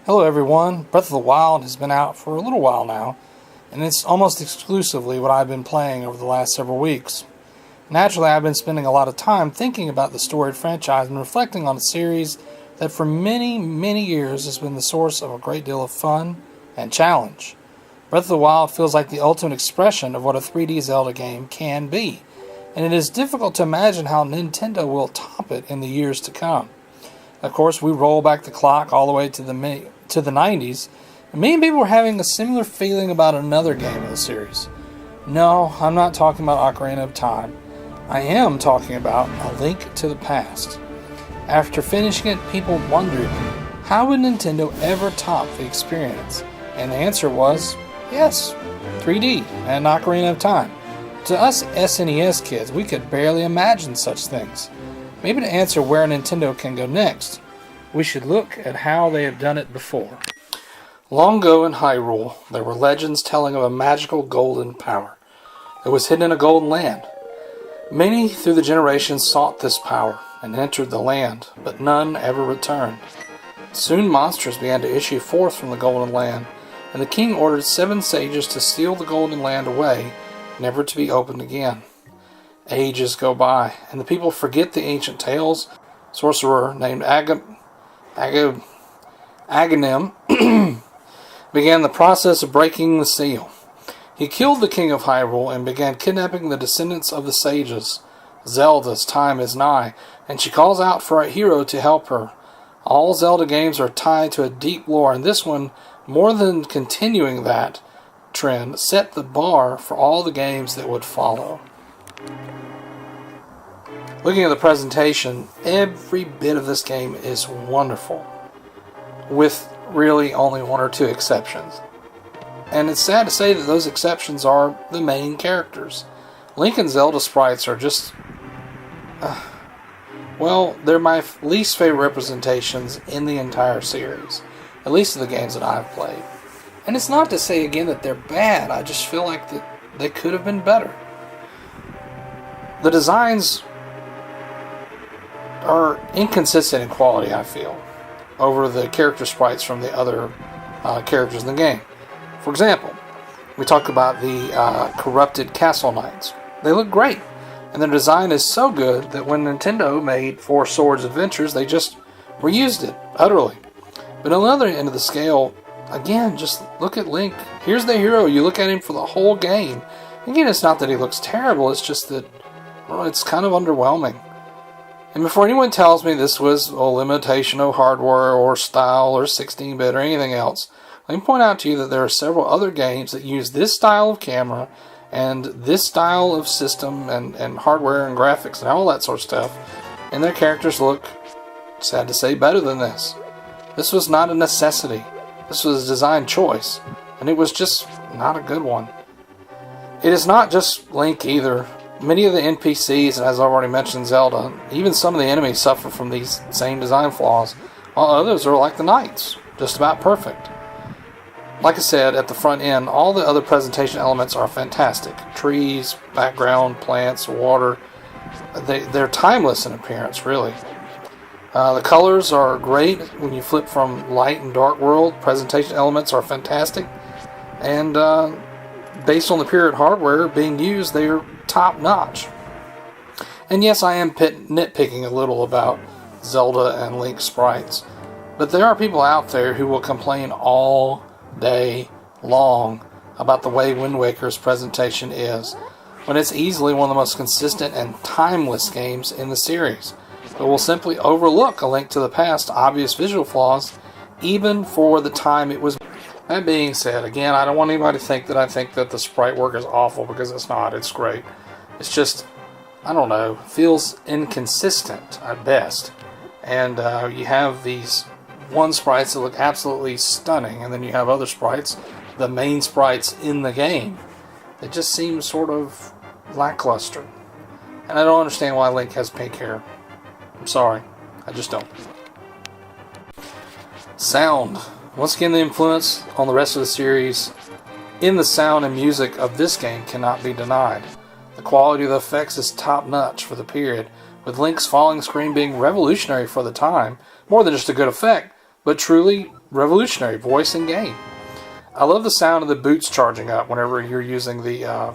Hello everyone, Breath of the Wild has been out for a little while now, and it's almost exclusively what I've been playing over the last several weeks. Naturally, I've been spending a lot of time thinking about the storied franchise and reflecting on a series that for many, many years has been the source of a great deal of fun and challenge. Breath of the Wild feels like the ultimate expression of what a 3D Zelda game can be, and it is difficult to imagine how Nintendo will top it in the years to come. Of course, we roll back the clock all the way to the 90s, and many people were having a similar feeling about another game of the series. No, I'm not talking about Ocarina of Time. I am talking about A Link to the Past. After finishing it, people wondered, how would Nintendo ever top the experience? And the answer was, yes, 3D and Ocarina of Time. To us SNES kids, we could barely imagine such things. Maybe to answer where Nintendo can go next, we should look at how they have done it before. Long ago in Hyrule, there were legends telling of a magical golden power. It was hidden in a golden land. Many through the generations sought this power and entered the land, but none ever returned. Soon monsters began to issue forth from the golden land, and the king ordered 7 sages to steal the golden land away, never to be opened again. Ages go by, and the people forget the ancient tales. Sorcerer named Aghanim began the process of breaking the seal. He killed the king of Hyrule and began kidnapping the descendants of the sages. Zelda's time is nigh, and she calls out for a hero to help her. All Zelda games are tied to a deep lore, and this one, more than continuing that trend, set the bar for all the games that would follow. Looking at the presentation, every bit of this game is wonderful, with really only 1 or 2 exceptions. And it's sad to say that those exceptions are the main characters. Link and Zelda sprites are just, they're my least favorite representations in the entire series, at least of the games that I've played. And it's not to say again that they're bad, I just feel like that they could have been better. The designs are inconsistent in quality, I feel, over the character sprites from the other characters in the game. For example, we talk about the corrupted castle knights. They look great, and their design is so good that when Nintendo made 4 Swords Adventures, they just reused it utterly. But on the other end of the scale, again, just look at Link. Here's the hero. You look at him for the whole game. Again, it's not that he looks terrible, it's just that it's kind of underwhelming. And before anyone tells me this was a limitation of hardware or style or 16-bit or anything else, let me point out to you that there are several other games that use this style of camera and this style of system and hardware and graphics and all that sort of stuff, and their characters look, sad to say, better than this. This was not a necessity. This was a design choice, and it was just not a good one. It is not just Link either. Many of the NPCs, and as I've already mentioned, Zelda, even some of the enemies suffer from these same design flaws, while others are like the knights, just about perfect. Like I said, at the front end, all the other presentation elements are fantastic. Trees, background, plants, water. They're timeless in appearance, really. The colors are great when you flip from light and dark world. Presentation elements are fantastic. And based on the period hardware being used, they're top notch. And yes, I am nitpicking a little about Zelda and Link sprites, but there are people out there who will complain all day long about the way Wind Waker's presentation is, when it's easily one of the most consistent and timeless games in the series, but will simply overlook A Link to the Past's obvious visual flaws, even for the time it was. That being said, again, I don't want anybody to think that I think that the sprite work is awful, because it's not. It's great. It's just, I don't know, feels inconsistent at best. And you have these one sprites that look absolutely stunning, and then you have other sprites, the main sprites in the game, that just seem sort of lackluster. And I don't understand why Link has pink hair. I'm sorry. I just don't. Sound. Once again, the influence on the rest of the series in the sound and music of this game cannot be denied. The quality of the effects is top-notch for the period, with Link's falling screen being revolutionary for the time, more than just a good effect, but truly revolutionary voice in game. I love the sound of the boots charging up whenever you're using the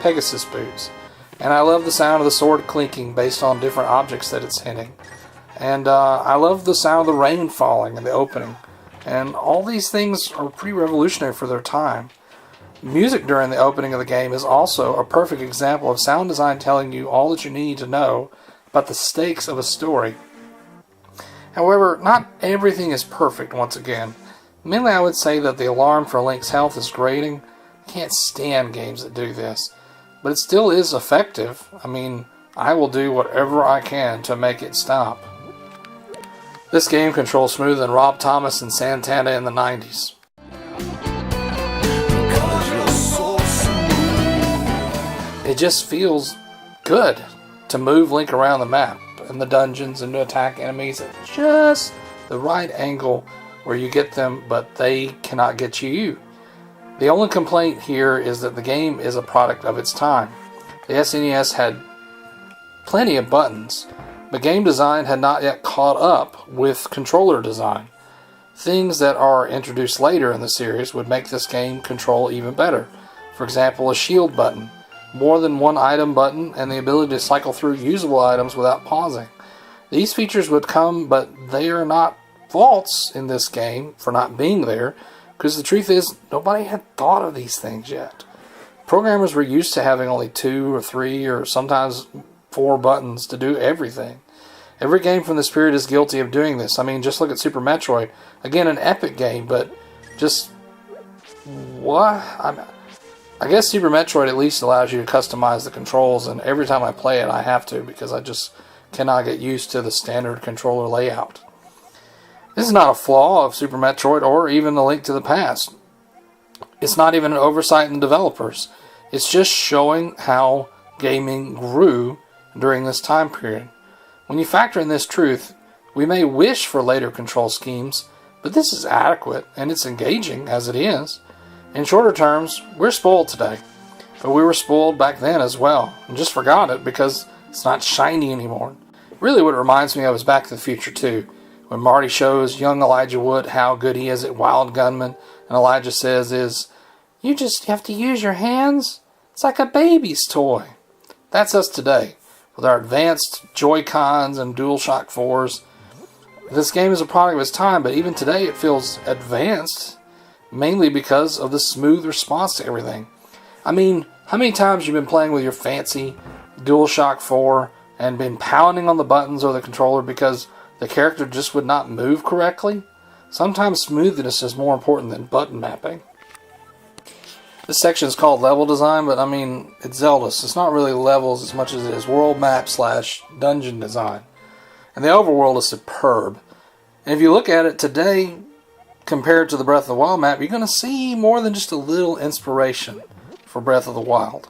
Pegasus boots. And I love the sound of the sword clinking based on different objects that it's hitting. And I love the sound of the rain falling in the opening. And all these things are pretty revolutionary for their time. Music during the opening of the game is also a perfect example of sound design telling you all that you need to know about the stakes of a story. However, not everything is perfect once again. Mainly I would say that the alarm for Link's health is grating. I can't stand games that do this. But it still is effective. I mean, I will do whatever I can to make it stop. This game controls smoother than Rob Thomas and Santana in the 90s. It just feels good to move Link around the map and the dungeons and to attack enemies at just the right angle where you get them, but they cannot get you. The only complaint here is that the game is a product of its time. The SNES had plenty of buttons, but game design had not yet caught up with controller design. Things that are introduced later in the series would make this game control even better. For example, a shield button, more than one item button, and the ability to cycle through usable items without pausing. These features would come, but they are not faults in this game for not being there, because the truth is, nobody had thought of these things yet. Programmers were used to having only 2 or 3 or sometimes 4 buttons to do everything. Every game from this period is guilty of doing this. I mean, just look at Super Metroid. Again, an epic game, but just... what? I guess Super Metroid at least allows you to customize the controls, and every time I play it I have to, because I just cannot get used to the standard controller layout. This is not a flaw of Super Metroid or even A Link to the Past. It's not even an oversight in the developers. It's just showing how gaming grew during this time period. When you factor in this truth, we may wish for later control schemes, but this is adequate and it's engaging as it is. In shorter terms, we're spoiled today, but we were spoiled back then as well, and just forgot it because it's not shiny anymore. Really what it reminds me of is Back to the Future 2. When Marty shows young Elijah Wood how good he is at Wild Gunman, and Elijah says you just have to use your hands? It's like a baby's toy. That's us today, with our advanced Joy-Cons and DualShock 4s. This game is a product of its time, but even today it feels advanced, mainly because of the smooth response to everything. I mean, how many times you've been playing with your fancy DualShock 4 and been pounding on the buttons or the controller because the character just would not move correctly? Sometimes smoothness is more important than button mapping. This section is called level design, but I mean, it's Zelda, so it's not really levels as much as it is world map / dungeon design. And the overworld is superb. And if you look at it today, compared to the Breath of the Wild map, you're going to see more than just a little inspiration for Breath of the Wild.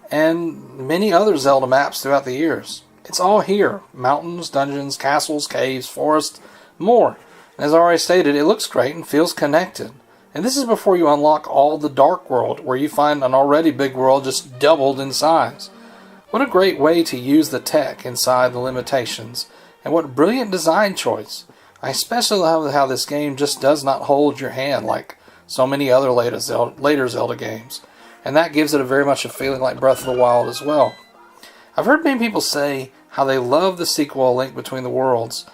And many other Zelda maps throughout the years. It's all here. Mountains, dungeons, castles, caves, forests, more. As I already stated, it looks great and feels connected. And this is before you unlock all the Dark World, where you find an already big world just doubled in size. What a great way to use the tech inside the limitations. And what brilliant design choice. I especially love how this game just does not hold your hand like so many other later Zelda games. And that gives it very much a feeling like Breath of the Wild as well. I've heard many people say how they love the sequel, A Link Between Worlds.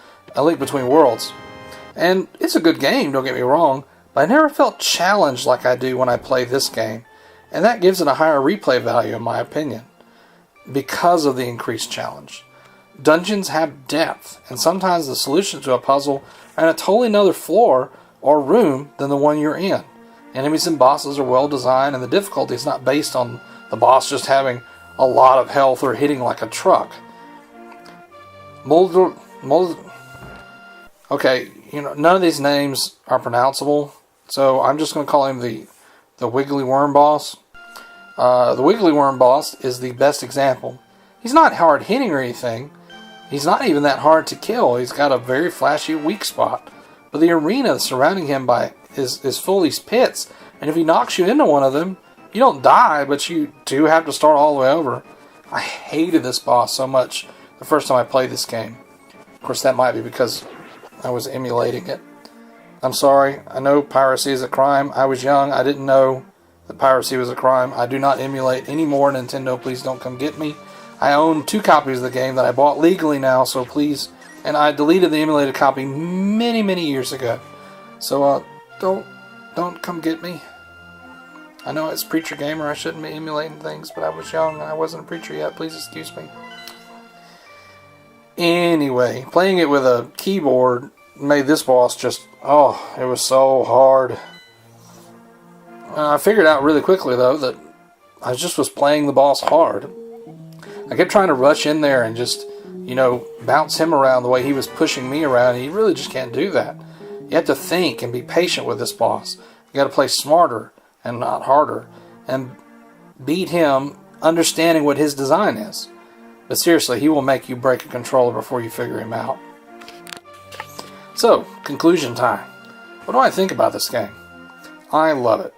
And it's a good game, don't get me wrong, but I never felt challenged like I do when I play this game. And that gives it a higher replay value in my opinion, because of the increased challenge. Dungeons have depth, and sometimes the solution to a puzzle are in a totally another floor or room than the one you're in. Enemies and bosses are well designed, and the difficulty is not based on the boss just having a lot of health or hitting like a truck. Okay, none of these names are pronounceable, so I'm just going to call him the Wiggly Worm Boss. The Wiggly Worm Boss is the best example. He's not hard hitting or anything. He's not even that hard to kill. He's got a very flashy weak spot. But the arena surrounding him is full of these pits, and if he knocks you into one of them, you don't die, but you do have to start all the way over. I hated this boss so much the first time I played this game. Of course, that might be because I was emulating it. I'm sorry. I know piracy is a crime. I was young. I didn't know that piracy was a crime. I do not emulate any more. Nintendo, please don't come get me. I own 2 copies of the game that I bought legally now, so please. And I deleted the emulated copy many, many years ago. So don't come get me. I know it's Preacher Gamer. I shouldn't be emulating things, but I was young and I wasn't a preacher yet. Please excuse me. Anyway, playing it with a keyboard made this boss just, oh, it was so hard. I figured out really quickly, though, that I just was playing the boss hard. I kept trying to rush in there and just, bounce him around the way he was pushing me around, and you really just can't do that. You have to think and be patient with this boss. You got to play smarter and not harder, and beat him understanding what his design is. But seriously, he will make you break a controller before you figure him out. So, conclusion time. What do I think about this game? I love it.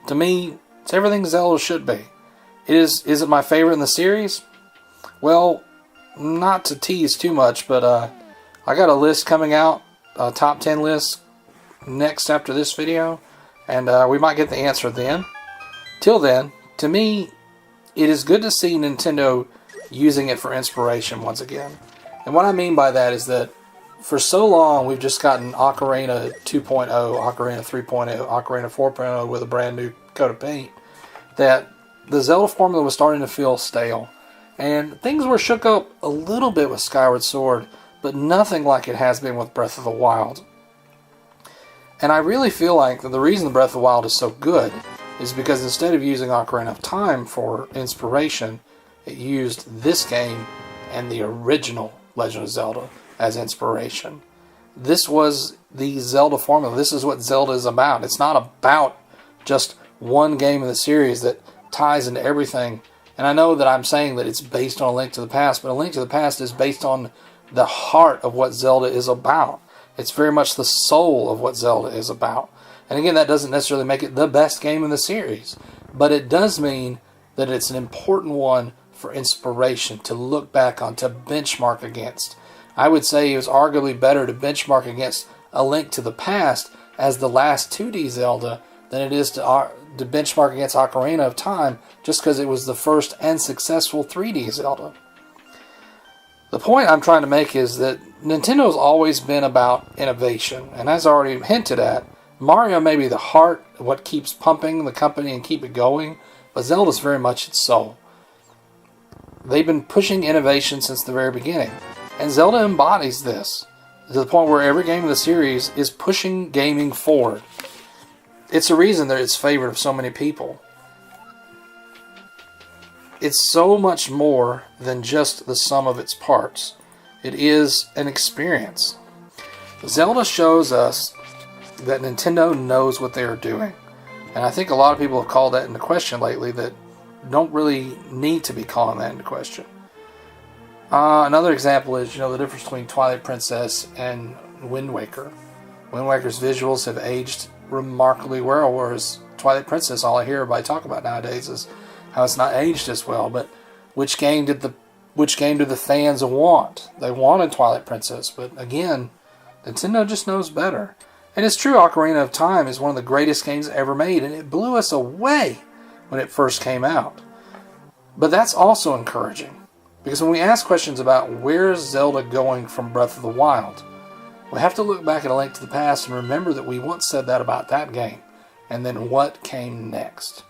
To me, it's everything Zelda should be. Is it my favorite in the series? Well, not to tease too much, but I got a list coming out, a top 10 list, next after this video, and we might get the answer then. Till then, to me, it is good to see Nintendo using it for inspiration once again. And what I mean by that is that for so long we've just gotten Ocarina 2.0, Ocarina 3.0, Ocarina 4.0 with a brand new coat of paint, that the Zelda formula was starting to feel stale. And things were shook up a little bit with Skyward Sword, but nothing like it has been with Breath of the Wild. And I really feel like that the reason Breath of the Wild is so good is because instead of using Ocarina of Time for inspiration, it used this game and the original Legend of Zelda as inspiration. This was the Zelda formula. This is what Zelda is about. It's not about just one game in the series that ties into everything. And I know that I'm saying that it's based on A Link to the Past, but A Link to the Past is based on the heart of what Zelda is about. It's very much the soul of what Zelda is about. And again, that doesn't necessarily make it the best game in the series, but it does mean that it's an important one for inspiration to look back on, to benchmark against. I would say it was arguably better to benchmark against A Link to the Past as the last 2D Zelda than it is to benchmark against Ocarina of Time just because it was the first and successful 3D Zelda. The point I'm trying to make is that Nintendo's always been about innovation, and as I already hinted at, Mario may be the heart of what keeps pumping the company and keep it going, but Zelda's very much its soul. They've been pushing innovation since the very beginning, and Zelda embodies this to the point where every game of the series is pushing gaming forward. It's a reason that it's favorite of so many people. It's so much more than just the sum of its parts. It is an experience. Zelda shows us that Nintendo knows what they are doing. And I think a lot of people have called that into question lately that don't really need to be calling that into question. Another example is, the difference between Twilight Princess and Wind Waker. Wind Waker's visuals have aged remarkably well, whereas Twilight Princess, all I hear everybody talk about nowadays is how it's not aged as well. But which game do the fans want? They wanted Twilight Princess, but again, Nintendo just knows better. And it's true, Ocarina of Time is one of the greatest games ever made, and it blew us away when it first came out. But that's also encouraging, because when we ask questions about where is Zelda going from Breath of the Wild, we have to look back at A Link to the Past and remember that we once said that about that game. And then what came next?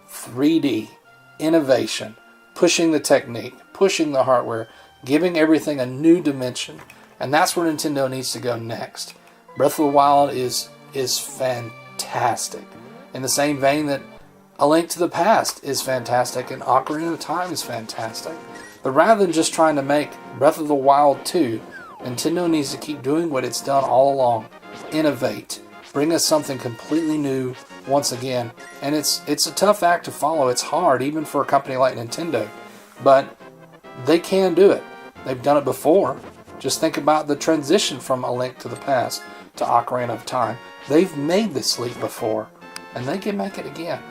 3D, innovation, pushing the technique, pushing the hardware, giving everything a new dimension. And that's where Nintendo needs to go next. Breath of the Wild is fantastic. In the same vein that A Link to the Past is fantastic and Ocarina of Time is fantastic. But rather than just trying to make Breath of the Wild 2, Nintendo needs to keep doing what it's done all along. Innovate. Bring us something completely new once again. And it's a tough act to follow. It's hard, even for a company like Nintendo. But they can do it. They've done it before. Just think about the transition from A Link to the Past to Ocarina of Time. They've made this leap before, and they can make it again.